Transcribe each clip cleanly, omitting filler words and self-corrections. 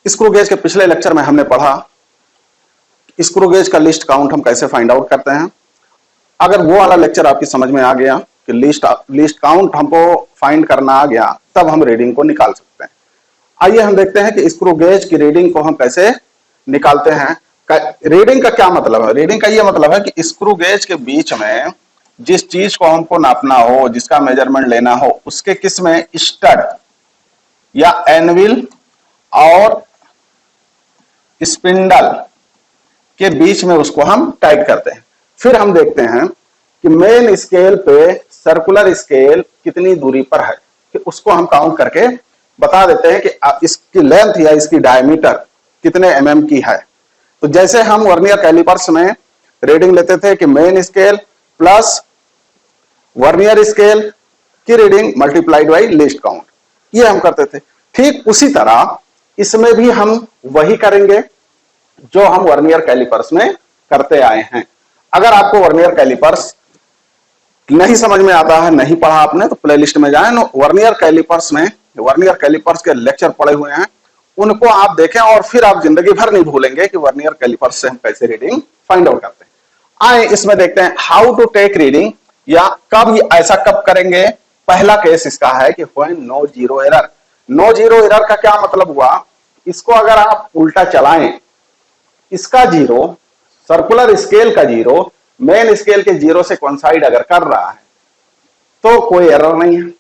Screw gauge के पिछले lecture में हमने पढ़ा स्क्रू गेज का लिस्ट काउंट हम कैसे फाइंड आउट करते हैं। अगर वो वाला लेक्चर आपकी समझ में आ गया कि लिस्ट काउंट हमको फाइंड करना आ गया, तब हम रीडिंग को निकाल सकते हैं। आइए हम देखते हैं कि स्क्रू गेज की रीडिंग को हम कैसे निकालते हैं। रीडिंग का क्या मतलब है? रीडिंग का ये मतलब है कि स्क्रू गेज के बीच में जिस चीज को हमको नापना हो, जिसका मेजरमेंट लेना हो, उसके किस में स्टड या एनविल और स्पिंडल के बीच में उसको हम टाइट करते हैं। फिर हम देखते हैं कि मेन स्केल पे सर्कुलर स्केल कितनी दूरी पर है, कि उसको हम काउंट करके बता देते हैं कि इसकी लेंथ या इसकी डायमीटर कितने mm की है। तो जैसे हम वर्नियर कैलिपर्स में रीडिंग लेते थे कि main scale plus vernier scale की reading multiplied by least count, ये हम करते थे। ठीक उसी तरह इसमें भी हम वही करेंगे जो हम वर्नियर कैलिपर्स में करते आए हैं। अगर आपको वर्नियर कैलिपर्स नहीं समझ में आता है, नहीं पढ़ा आपने, तो प्लेलिस्ट में जाएं, वर्नियर कैलिपर्स में वर्नियर कैलिपर्स के लेक्चर पड़े हुए हैं, उनको आप देखें और फिर आप जिंदगी भर नहीं भूलेंगे कि वर्नियर कैलिपर्स से हम कैसे रीडिंग फाइंड आउट करते हैं। आए इसमें देखते हैं हाउ टू टेक रीडिंग, या कब ऐसा कब करेंगे। पहला केस इसका है कि when no zero error. No zero error का क्या मतलब हुआ? इसको अगर आप उल्टा चलाएं, इसका जीरो सर्कुलर स्केल का जीरो मेन स्केल के जीरो से कोइंसाइड अगर कर रहा है तो कोई एरर नहीं है।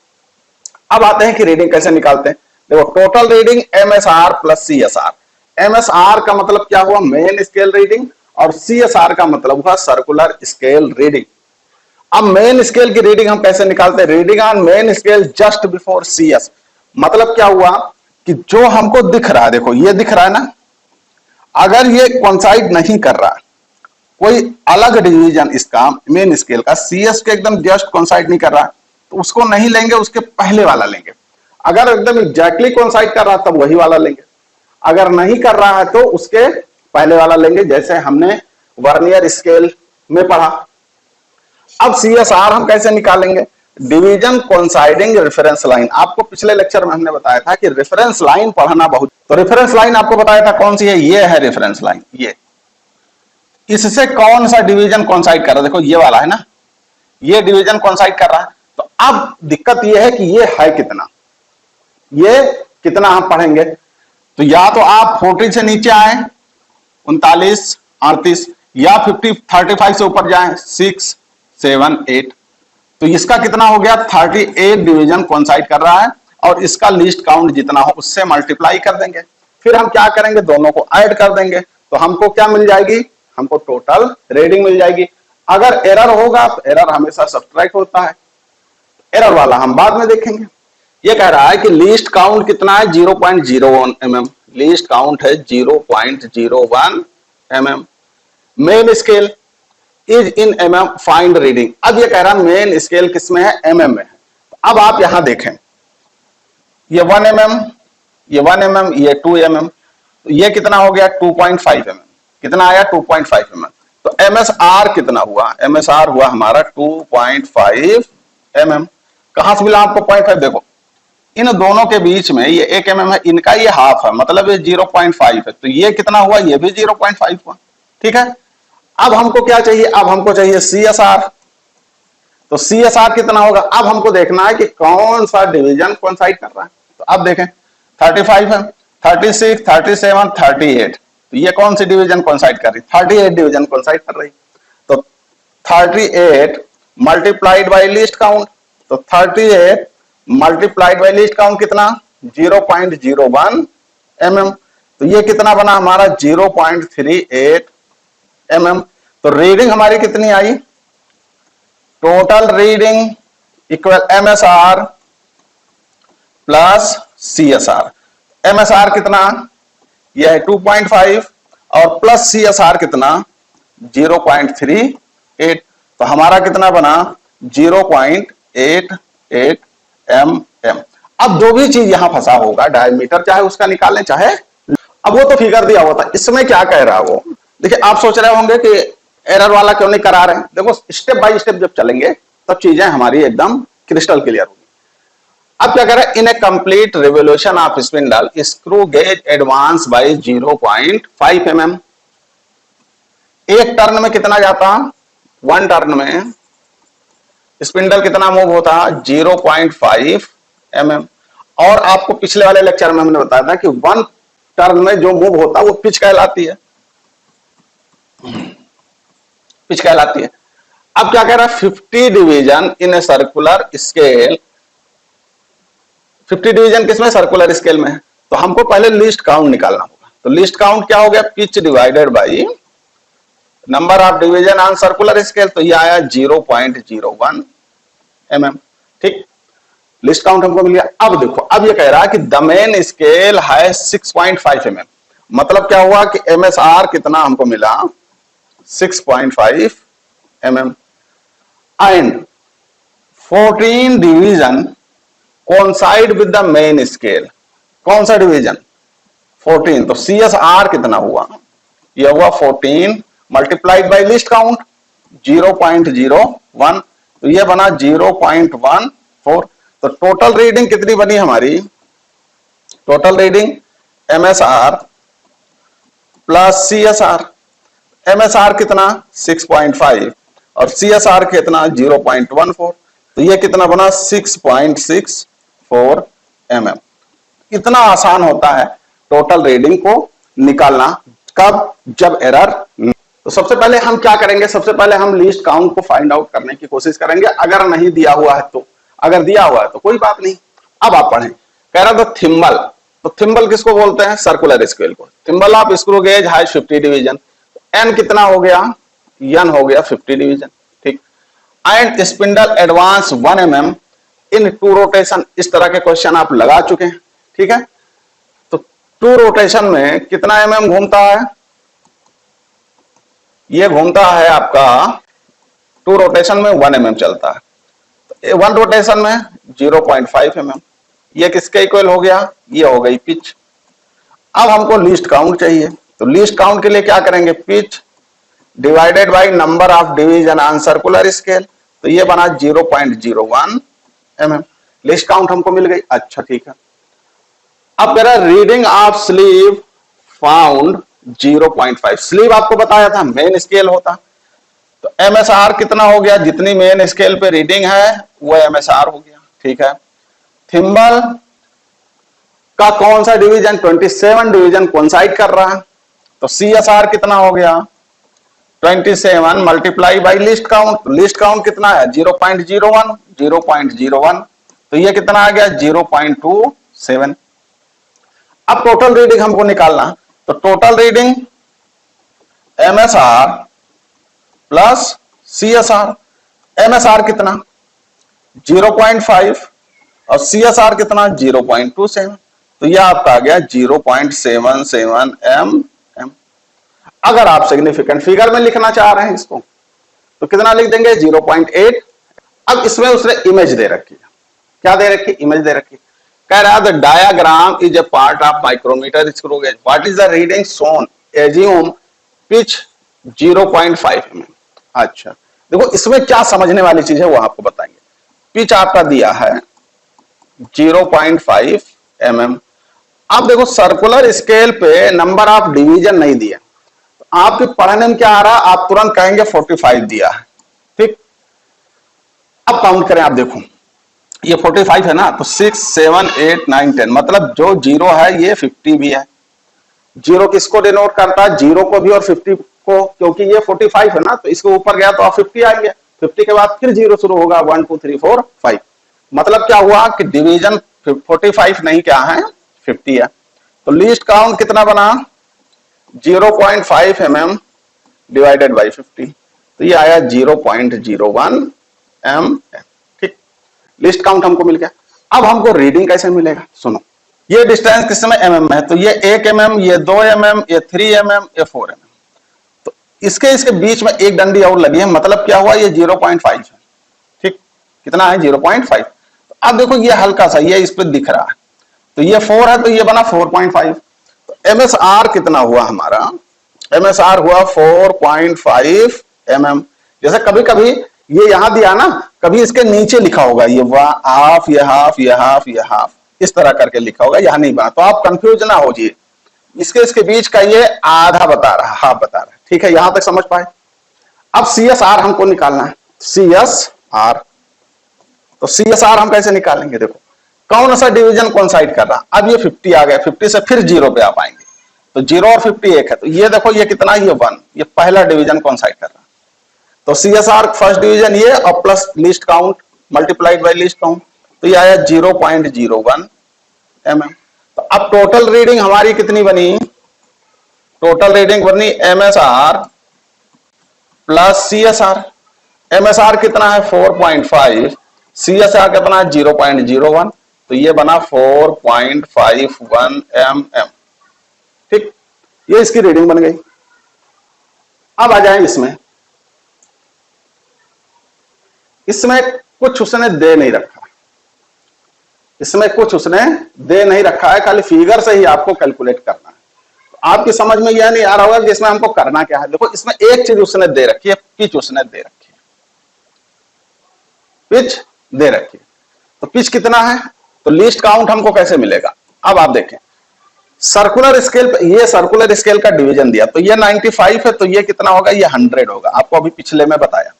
अब आते हैं कि रीडिंग कैसे निकालते हैं। देखो, total reading MSR plus CSR। MSR का मतलब क्या हुआ? मेन स्केल रीडिंग, और CSR का मतलब हुआ सर्कुलर स्केल रीडिंग। अब मेन स्केल की रीडिंग हम कैसे निकालते हैं? Reading on main scale just before CS। मतलब क्या हुआ कि जो हमको दिख रहा है, देखो ये दिख रहा है ना, अगर ये कोइंसाइड नहीं कर रहा, कोई अलग डिवीजन इसका मेन स्केल का CS के एकदम जस्ट कोइंसाइड नहीं कर रहा, तो उसको नहीं लेंगे, उसके पहले वाला लेंगे। अगर एकदम एग्जैक्टली कोइंसाइड कर रहा तब वही वाला लेंगे, अगर नहीं कर रहा है तो उसके पहले वाला लेंगे, जैसे हमने वर्नियर स्केल में पढ़ा। अब CSR हम कैसे निकालेंगे? Division coinciding reference line. आपको पिछले लेक्चर में हमने बताया था कि रेफरेंस लाइन पढ़ना बहुत, तो रेफरेंस लाइन आपको बताया था कौन सी है, ये है रेफरेंस लाइन। ये इससे कौन सा डिवीजन कोइंसाइड कर रहा है? देखो ये वाला है ना, ये डिवीजन कोइंसाइड कर रहा है। तो अब दिक्कत ये है कि ये है कितना, ये कितना हम पढ़ेंगे। तो या तो आप 40 से नीचे आए 39, 38, या 50, 35 से ऊपर जाएं 6, 7, 8। तो इसका कितना हो गया? 38 डिवीजन कोइंसाइड कर रहा है, और इसका लीस्ट काउंट जितना हो उससे मल्टीप्लाई कर देंगे। फिर हम क्या करेंगे? दोनों को ऐड कर देंगे, तो हमको क्या मिल जाएगी? हमको टोटल रीडिंग मिल जाएगी। अगर एरर होगा तो एरर हमेशा सब्ट्रैक्ट होता है, एरर वाला हम बाद में देखेंगे। ये कह रहा है कि लीस्ट काउंट कितना है? 0.01 mm। लीस्ट काउंट है 0.01 mm। Main scale is in mm, find reading. अब ये कह रहा है मेन स्केल किसमें है? mm में है। अब आप यहां देखें, ये 1 mm, ये 1 mm, ये 2 mm, तो ये कितना हो गया? 2.5 mm। कितना आया? 2.5 mm। तो MSR कितना हुआ? MSR हुआ हमारा 2.5 mm। कहां से मिला आपको 0.5? देखो इन दोनों के बीच में ये 1 mm है, इनका ये हाफ है, मतलब ये 0.5 है। तो ये कितना हुआ? ये भी 0.5 हुआ। ठीक है, अब हमको क्या चाहिए? अब हमको चाहिए CSR। तो CSR कितना होगा? अब हमको देखना है कि कौन सा डिवीजन कोइंसाइड कर रहा है। तो अब देखें 35 है, 36, 37, 38। तो ये कौन सी डिवीजन कोइंसाइड कर रही? 38 डिवीजन कोइंसाइड कर रही। तो 38 मल्टीप्लाइड बाय लीस्ट काउंट। तो 38 मल्टीप्लाइड बाय लीस्ट काउंट कितना? 0.01 mm। तो ये कितना बना हमारा? 0.38 mm। तो रीडिंग हमारी कितनी आई? Total reading equal MSR plus CSR। MSR कितना? यह है 2.5, और प्लस CSR कितना? 0.38। तो हमारा कितना बना? 0.88 mm। अब जो भी चीज यहां फंसा होगा, डायमीटर चाहे उसका निकालें, चाहे, अब वो तो फिगर दिया हुआ था। इसमें क्या कह रहा है वो? देखिए, आप सोच रहे होंगे कि एरर वाला क्यों नहीं करा रहे हैं। देखो स्टेप बाय स्टेप जब चलेंगे तब चीजें हमारी एकदम क्रिस्टल क्लियर होगी। अब क्या करें, in a complete revolution of spindle screw gauge advance by 0.5 mm। एक टर्न में कितना जाता, वन टर्न में स्पिंडल कितना मूव होता, 0.5 mm। और आपको पिछले वाले लेक्चर में हमने बताया था कि वन टर्न में जो मूव होता है वो पिच कहलाती है, पिच कहलाती है। अब क्या कह रहा है, 50 division in a circular scale. 50 division किसमें, सर्कुलर स्केल में। तो हमको पहले लीस्ट काउंट निकालना होगा। तो लीस्ट काउंट क्या हो गया, pitch divided by number of division on circular scale. तो ये आया 0.01 mm। ठीक, लिस्ट काउंट हमको मिल गया। अब देखो, अब ये कह रहा है कि द मेन स्केल है 6.5 mm। मतलब क्या हुआ कि MSR कितना हमको मिला, 6.5 mm। And 14 division coincide with the main scale. कौन सा डिवीजन, 14। तो CSR कितना हुआ, यह हुआ 14 मल्टीप्लाइड बाय लिस्ट काउंट 0.01। तो यह बना 0.14। तो टोटल रीडिंग कितनी बनी हमारी, total reading MSR plus CSR। MSR कितना 6.5 और CSR कितना 0.14। तो ये कितना बना 6.64 mm। इतना आसान होता है टोटल रीडिंग को निकालना, कब, जब एरर। तो सबसे पहले हम क्या करेंगे, सबसे पहले हम लीस्ट काउंट को फाइंड आउट करने की कोशिश करेंगे। अगर नहीं दिया हुआ है तो, अगर दिया हुआ है तो कोई बात नहीं। अब आप पढ़ें, कह रहा था थिम्बल। तो थिम्बल किसको बोलते हैं, सर्कुलर स्केल को। थिम्बल ऑफ स्क्रू गेज है 50 डिवीजन। एन कितना हो गया, एन हो गया 50 डिवीजन। ठीक, and spindle advance 1 mm in 2 rotation. इस तरह के क्वेश्चन आप लगा चुके हैं। ठीक है, तो 2 रोटेशन में कितना mm घूमता है, ये घूमता है आपका 2 रोटेशन में 1 mm चलता है। तो 1 रोटेशन में 0.5 mm। ये किसके इक्वल हो गया, ये हो गई पिच। अब हमको लीस्ट काउंट चाहिए। तो लीस्ट काउंट के लिए क्या करेंगे, pitch divided by number of division on circular scale. तो ये बना 0.01 mm। लिस्ट काउंट हमको मिल गई। अच्छा ठीक है, अब कह रहा है reading of sleeve found 0.5। Sleeve आपको बताया था मेन स्केल होता। तो MSR कितना हो गया, जितनी मेन स्केल पे रीडिंग है वो MSR हो गया। ठीक है, थिम्बल का कौन सा डिवीजन, 27 डिवीजन कोइंसाइड कर रहा है। तो CSR कितना हो गया, 27 multiply by list count. List count कितना है 0.01, 0.01। तो ये कितना आ गया 0.27। अब टोटल रीडिंग हमको निकालना। तो total reading MSR plus CSR। MSR कितना 0.5 और CSR कितना 0.27। तो यह आपका आ गया 0.77 mm। अगर आप सिग्निफिकेंट फिगर में लिखना चाह रहे हैं इसको तो कितना लिख देंगे 0.8। अब इसमें उसने इमेज दे रखी है, क्या दे रखी, इमेज दे रखी। कह रहा है the diagram is a part of micrometer screw gauge, what is the reading shown, assume pitch 0.5 mm। अच्छा देखो, इसमें क्या समझने वाली चीज है वो आपको बताएंगे। पिच आपका दिया है 0.5 mm। अब देखो सर्कुलर स्केल पे नंबर ऑफ डिवीजन नहीं दिया, तो आपके पढ़ने में क्या आ रहा है, आप तुरंत कहेंगे 45 दिया है। ठीक, अब काउंट करें, आप देखो ये 45 है ना, तो 6 7 8 9 10, मतलब जो 0 है ये 50 भी है। 0 किसको डिनोट करता है, 0 को भी और 50 को, क्योंकि ये 45 है ना, तो इसके ऊपर गया तो आप 50 आएंगे। 50 के बाद फिर 0 शुरू होगा, 1 2 3 4 5। मतलब क्या हुआ कि डिवीजन 45 नहीं क्या है 50 है। तो लीस्ट काउंट कितना बना 0.5 mm डिवाइडेड बाई 50। तो ये आया 0.01 mm। ठीक, लिस्ट काउंट हमको मिल गया। अब हमको रीडिंग कैसे मिलेगा, सुनो। ये डिस्टेंस किस में mm है, तो ये 1 mm, ये 2 mm, ये 3 mm, ये 4 mm। तो इसके बीच में एक डंडी और लगी है, मतलब क्या हुआ, ये 0.5 है। ठीक, कितना है 0.5। तो अब देखो ये हल्का सा ये इस पे दिख रहा है, तो ये 4 है, तो ये बना 4.5। तो MSR कितना हुआ हमारा, MSR हुआ 4.5 mm। जैसे कभी कभी ये यहां दिया ना, कभी इसके नीचे लिखा होगा ये हाफ, ये हाफ, ये हाफ, ये हाफ, इस तरह करके लिखा होगा, यहां नहीं बना, तो आप कंफ्यूज ना हो जी। इसके बीच का ये आधा बता रहा है, हाफ बता रहा है, ठीक है, यहां तक समझ पाए। अब सी एस आर हमको निकालना है, सी एस आर। तो सी एस आर हम कैसे निकालेंगे, देखो कौन सा डिवीजन कॉन्साइड कर रहा है। अब ये 50 आ गया, 50 से फिर 0 पे आप आएंगे, तो 0 और 50 एक है, तो ये देखो ये कितना, ये 1, ये पहला डिवीजन कॉन्साइड कर रहा है। तो C S R first division ये, और plus least count multiplied by least count, तो ये आया 0.01 mm। तो अब टोटल रीडिंग हमारी कितनी बनी, टोटल रीडिंग बनी M S R plus C S R. M S R कितना है 4.5, सी एस आर कितना है 0.01, तो ये बना 4.51 mm। ठीक, ये इसकी रीडिंग बन गई। अब आ जाए इसमें, इसमें कुछ उसने दे नहीं रखा, इसमें कुछ उसने दे नहीं रखा है, खाली फिगर से ही आपको कैलकुलेट करना है। तो आपकी समझ में यह नहीं आ रहा होगा कि इसमें हमको करना क्या है। देखो इसमें एक चीज उसने दे रखी है, पिच उसने दे रखी है, पिच दे रखी है। तो पिच कितना है, तो लीस्ट काउंट हमको कैसे मिलेगा। अब आप देखें सर्कुलर स्केल पे, ये सर्कुलर स्केल का डिवीजन दिया, तो ये 95 है, तो ये कितना होगा, ये 100 होगा, आपको अभी पिछले में बताया।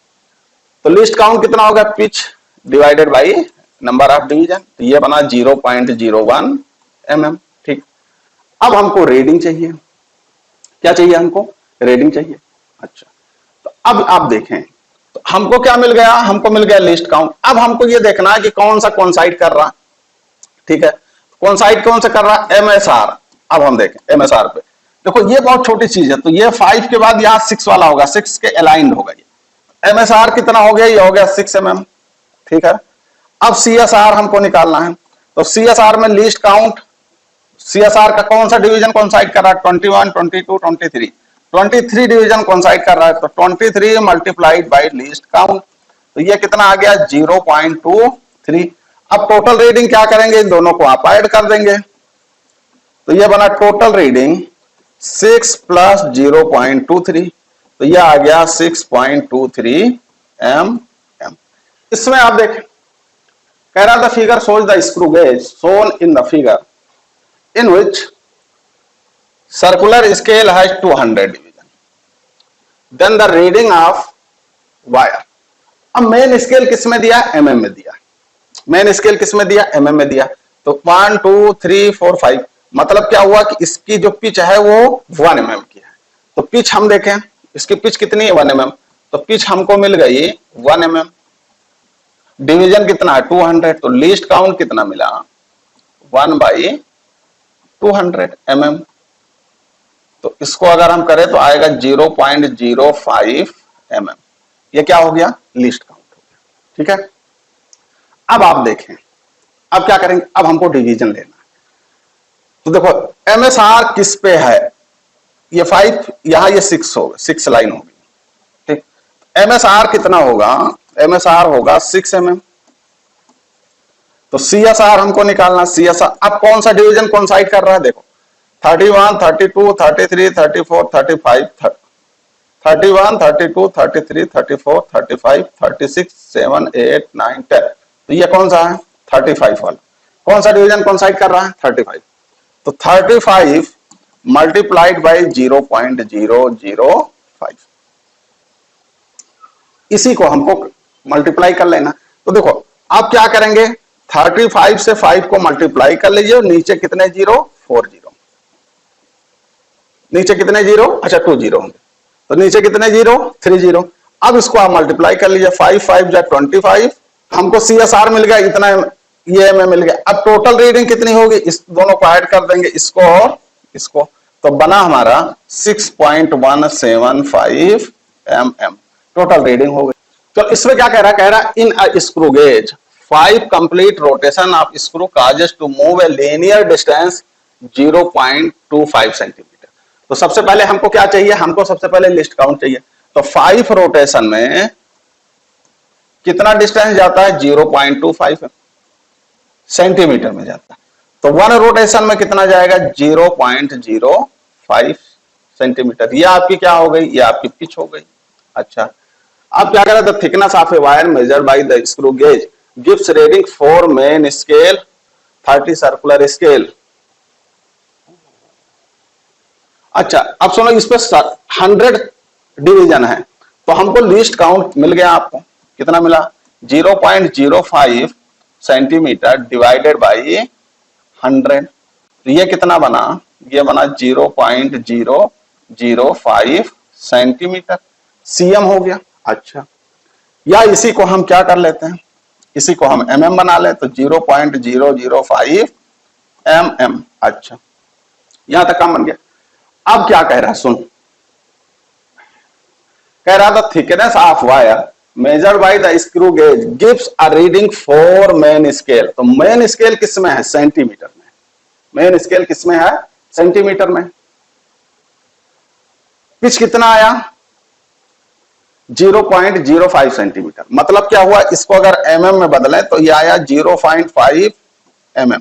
तो लिस्ट काउंट कितना होगा, pitch divided by number of division, तो ये बना 0.01 mm। ठीक, अब हमको रीडिंग चाहिए, क्या चाहिए हमको, रीडिंग चाहिए। अच्छा, तो अब आप देखें, तो हमको क्या मिल गया, हमको मिल गया लिस्ट काउंट। अब हमको ये देखना है कि कौन सा कॉन्साइड कर रहा, ठीक है, कॉन्साइड कौन सा कर रहा, एमएसआर। अब हम देखें एमएसआर पे, देखो ये बहुत छोटी चीज है, तो ये 5 के बाद यहां 6 वाला होगा, 6 के अलाइंड होगा। ये एमएसआर कितना हो गया, ये हो गया 6 mm। ठीक है, अब सीएसआर हमको निकालना है, तो सीएसआर में लिस्ट काउंट, सीएसआर का कौन सा डिवीजन कॉन्साइड कर रहा है, 21, 22, 23, 23 डिवीजन कॉन्साइड कर रहा है, तो 23 मल्टीप्लाइड बाई लिस्ट काउंट, तो ये कितना आ गया 0.23। अब टोटल रीडिंग क्या करेंगे, इन दोनों को आप ऐड कर देंगे, तो ये बना टोटल रीडिंग 6 प्लस 0.23, तो ये आ गया 6.23 mm। इसमें आप देखें, कह रहा था figure shows the screw gauge shown in the figure in which circular scale has 200 division, then the reading of wire। अब मेन स्केल किस में दिया, mm में दिया, मेन स्केल किस में दिया, mm में दिया, तो 1 2 3 4 5, मतलब क्या हुआ कि इसकी जो पिच है वो 1 mm की है। तो पिच हम देखें, इसकी पिच कितनी है 1 mm, तो पिच हमको मिल गई 1 mm। डिवीजन कितना है 200, तो लीस्ट काउंट कितना मिला 1/200 mm। तो इसको अगर हम करें तो आएगा 0.05 mm। ये क्या हो गया, लीस्ट काउंट हो गया। ठीक है, अब आप देखें, अब क्या करेंगे, अब हमको डिवीजन लेना है। तो देखो एमएसआर किस पे है, ये 5, यहां ये 6 होगा, 6 लाइन होगी। ठीक, एमएसआर कितना होगा, एमएसआर होगा 6 mm। तो सीएसआर हमको निकालना, सीएसआर अब कौन सा डिवीजन कॉन्साइड कर रहा है, देखो 31, 32, 33, 34, 35, 31, 32, 33, 34, 35, 36, 7, 8, 9, 10, तो ये कौन सा है 35 वाला, कौन सा डिवीजन कॉन्साइड कर रहा है 35। तो 35 मल्टीप्लाइड बाई 0.005, इसी को हमको मल्टीप्लाई कर लेना। तो देखो आप क्या करेंगे, 35 से 5 को मल्टीप्लाई कर लीजिए, नीचे कितने जीरो, 4 जीरो, नीचे कितने जीरो, अच्छा 2 जीरो होंगे, तो नीचे कितने जीरो, 3 जीरो। अब इसको आप मल्टीप्लाई कर लीजिए, 5 5 जा 25, हमको सीएसआर मिल गया इतना, ये में मिल गया। अब टोटल रीडिंग कितनी होगी, इस दोनों को ऐड कर देंगे, इसको और इसको, तो बना हमारा 6.175 mm टोटल रीडिंग हो गई। तो इसमें क्या कह रहा है, in a screw gauge 5 complete rotation of screw causes to move a linear distance 0.25 centimetre. तो सबसे पहले हमको क्या चाहिए, हमको सबसे पहले लिस्ट काउंट चाहिए। तो 5 रोटेशन में कितना डिस्टेंस जाता है, 0.25 सेंटीमीटर में जाता है। तो 1 रोटेशन में कितना जाएगा, 0.05 सेंटीमीटर। ये आपकी क्या हो गई, ये आपकी पिच हो गई। अच्छा, अब क्या करें, the thickness of a wire measured by the screw gauge gives reading for main scale 30 circular scale. अच्छा अब सुनो, इस पे 100 डिवीजन है, तो हमको लीस्ट काउंट मिल गया। आपको कितना मिला? 0.05 सेंटीमीटर डिवाइडेड बाई 100। तो ये कितना बना? ये बना 0.005 सेंटीमीटर, सीएम हो गया। अच्छा, या इसी को हम क्या कर लेते हैं, इसी को हम एमएम बना लें, तो 0.005 एमएम। अच्छा, यहां तक काम बन गया। अब क्या कह रहा है सुन, कह रहा था thickness of wire measured by the screw gauge gives a reading for main scale. तो मेन स्केल किस में है? सेंटीमीटर में। मेन स्केल किस में है? सेंटीमीटर में। पिच कितना आया? 0.05 सेंटीमीटर। मतलब क्या हुआ, इसको अगर एमएम में बदलें तो ये आया 0.5 एमएम।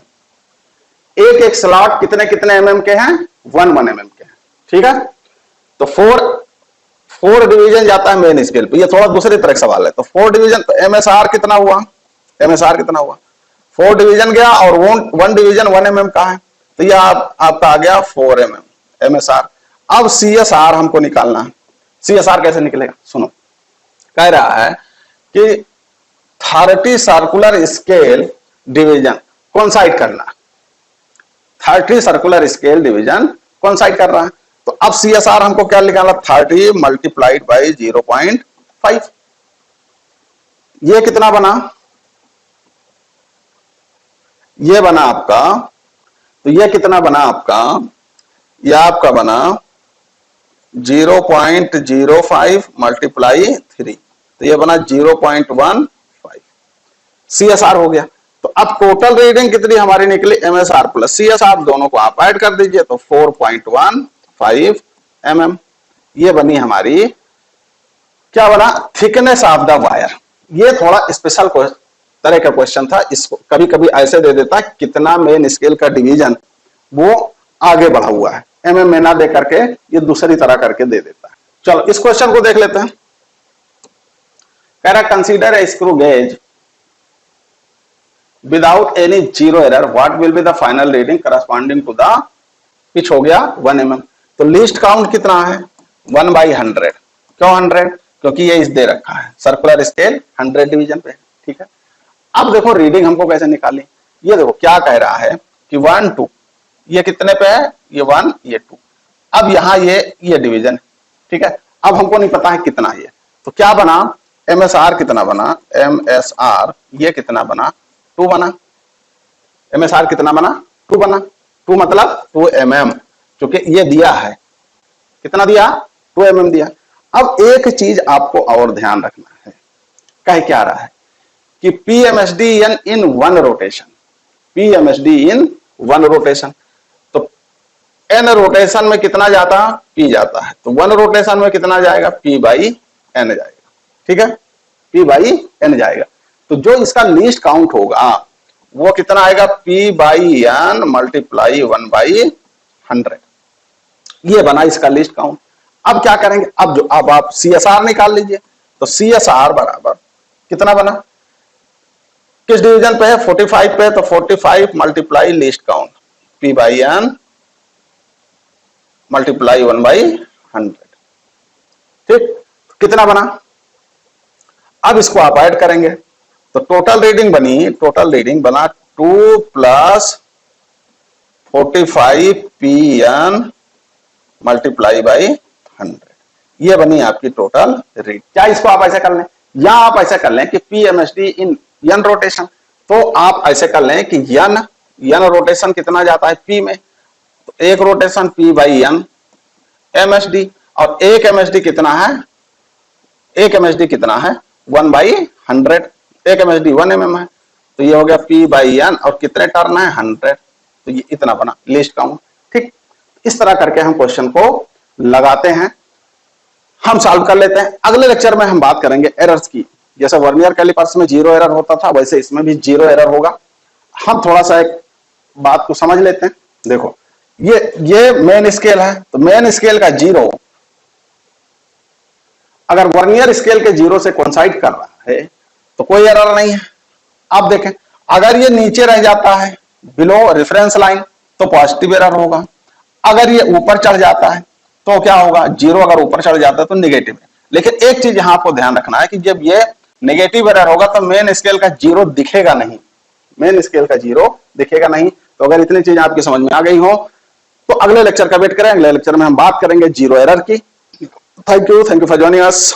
एक एक स्लॉट कितने कितने एमएम के हैं? 1 एमएम के हैं। ठीक है, तो 4 डिवीजन जाता है मेन स्केल पे। ये थोड़ा दूसरी तरह का सवाल है। तो 4 डिवीजन, तो एमएसआर कितना हुआ? एमएसआर कितना हुआ? 4 डिवीजन गया और 1 डिवीजन 1 एमएम का है, तो ये आपका आ गया 4 एमएम एमएसआर। अब सीएसआर हमको निकालना है। सीएसआर कैसे निकलेगा? सुनो, कह रहा है कि 30 सर्कुलर स्केल डिवीजन कौन साइड करना, 30 सर्कुलर स्केल डिवीजन कौन साइड कर रहा है। तो अब सीएसआर हमको क्या निकालना? 30 मल्टीप्लाइड बाई 0.5। ये कितना बना? ये बना आपका, तो ये कितना बना आपका? यह आपका बना 0.05 मल्टीप्लाई 3, तो ये बना 0.15। सीएसआर हो गया। तो अब टोटल रीडिंग कितनी हमारी निकली? एमएसआर प्लस सीएसआर, दोनों को आप ऐड कर दीजिए तो 4.15 एमएम। ये बनी हमारी, क्या बना? Thickness of the wire. ये थोड़ा स्पेशल तरह का क्वेश्चन था। इसको कभी कभी ऐसे दे देता है, कितना मेन स्केल का डिवीजन वो आगे बढ़ा हुआ है, एमएम में ना दे करके ये दूसरी तरह करके दे देता है। चलो इस क्वेश्चन को देख लेते हैं। कह रहा consider a screw gauge without any zero error, what will be the final reading corresponding to the pitch. हो गया 1 एमएम। तो लीस्ट काउंट कितना है? 1/100। क्यों 100? क्योंकि ये इस दे रखा है सर्कुलर स्केल 100 डिवीजन पे। ठीक है, अब देखो रीडिंग हमको कैसे निकाली। ये देखो क्या कह रहा है कि 1 2, ये कितने पे है? ये 1 ये 2। अब यहां ये डिवीजन। ठीक है, अब हमको नहीं पता है कितना ये, तो क्या बना? एमएसआर कितना बना? एमएसआर ये कितना बना? 2 बना। एमएसआर कितना बना? 2 बना। 2 मतलब 2 एमएम, क्योंकि ये दिया है। कितना दिया? 2 एमएम दिया। अब एक चीज आपको और ध्यान रखना है, कह क्या रहा है कि पीएमएसडी इन 1 रोटेशन, पीएमएसडी इन 1 रोटेशन। तो एन रोटेशन में कितना जाता? पी जाता है, तो 1 रोटेशन में कितना जाएगा? पी बाई एन जाएगा। ठीक है, पी बाई एन जाएगा। तो जो इसका लीस्ट काउंट होगा वो कितना आएगा? P by N multiply 1/100। ये बना इसका लिस्ट काउंट। अब क्या करेंगे? अब आप सीएसआर निकाल लीजिए। तो सीएसआर बराबर कितना बना? किस डिवीजन पे है? 45 पे, तो 45 multiply least count P by N multiply 1/100। ठीक, कितना बना? अब इसको आप ऐड करेंगे तो टोटल रीडिंग बना 2 + 45 पी एन मल्टीप्लाई बाई 100। ये बनी आपकी टोटल रीड। क्या इसको आप ऐसे कर लें, या आप ऐसे कर लें कि पीएमएसडी इन एन रोटेशन। तो आप ऐसे कर लें कि एन रोटेशन कितना जाता है? पी में, तो एक rotation P by N MSD, और एक एमएसडी कितना है? एक एमएसडी कितना है? 1/100। एक एमएसडी 1 एमएम है, तो ये हो गया पी बाई एन, और कितने टर्न है? 100। तो ये इतना बना लिस्ट काउंट। ठीक, इस तरह करके हम क्वेश्चन को लगाते हैं, हम सॉल्व कर लेते हैं। अगले लेक्चर में हम बात करेंगे एरर्स की। जैसे वर्नियर कैलिपर्स में 0 एरर होता था, वैसे इसमें भी 0 एरर होगा। हम थोड़ा सा एक बात को समझ लेते हैं। देखो ये मेन स्केल है, तो मेन स्केल का 0 अगर वर्नियर स्केल के 0 से कोइंसाइड कर रहा है तो कोई एरर नहीं है। आप देखें, अगर ये नीचे रह जाता है बिलो रेफरेंस लाइन तो पॉजिटिव एरर होगा, अगर ये ऊपर चढ़ जाता है तो क्या होगा, 0 अगर ऊपर चढ़ जाता है तो निगेटिव है। लेकिन एक चीज यहां आपको ध्यान रखना है कि जब ये नेगेटिव एरर होगा तो मेन स्केल का 0 दिखेगा नहीं, मेन स्केल का 0 दिखेगा नहीं। तो अगर इतनी चीज आपकी समझ में आ गई हो तो अगले लेक्चर का वेट करें, अगले लेक्चर में हम बात करेंगे 0 एरर की। Thank you for joining us.